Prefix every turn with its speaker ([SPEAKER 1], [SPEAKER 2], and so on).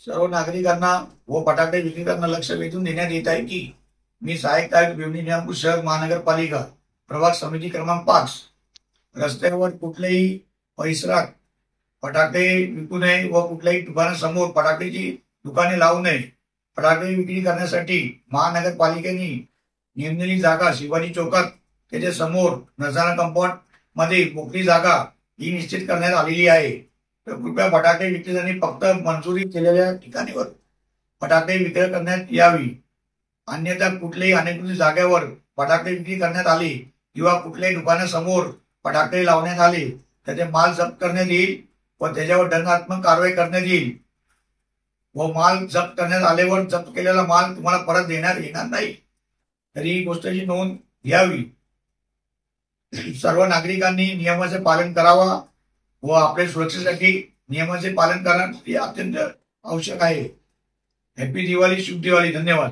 [SPEAKER 1] सर्व नागरिकांना व फटाके विक्रेत्यांना लक्ष वेधून देण्यात येत आहे की मी सहाय्यक आयुक्त भिवंडी निजामपूर शहर महानगरपालिका प्रभाग समिती क्रमांक 5 रस्त्यावर कुठल्याही परिसरात फटाके विकू नये व कुठल्याही दुकानासमोर फटाक्याची दुकाने लावू नये। फटाके विक्री करण्यासाठी महानगरपालिकेने नेमलेली जागा शिवाजी चौकात त्याच्या समोर नजारा कंपाऊंड मध्ये मोकळी जागा ही निश्चित करण्यात आलेली आहे। तर कृपया फटाके विक्रेत्यांनी फक्त मंजुरी केलेल्या ठिकाणीवर फटाके विक्री करण्यात यावी, अन्यथा कुठल्याही अनधिकृत जागेवर फटाके विक्री करण्यात आले किंवा कुठल्याही दुकानासमोर फटाके लावण्यात आले तर ते माल जप्त करण्यात येईल व त्याच्यावर दंडात्मक कारवाई करण्यात येईल व माल जप्त करण्यात आल्यावर जप्त केलेला माल तुम्हाला परत देण्यात येणार नाही। तरी ही गोष्टीची नोंद घ्यावी। सर्व नागरिकांनी नियमाचे पालन करावा व आपल्या सुरक्षेसाठी नियमाचे पालन करणं हे अत्यंत आवश्यक आहे। हॅपी दिवाळी, शुभ दिवाळी, धन्यवाद।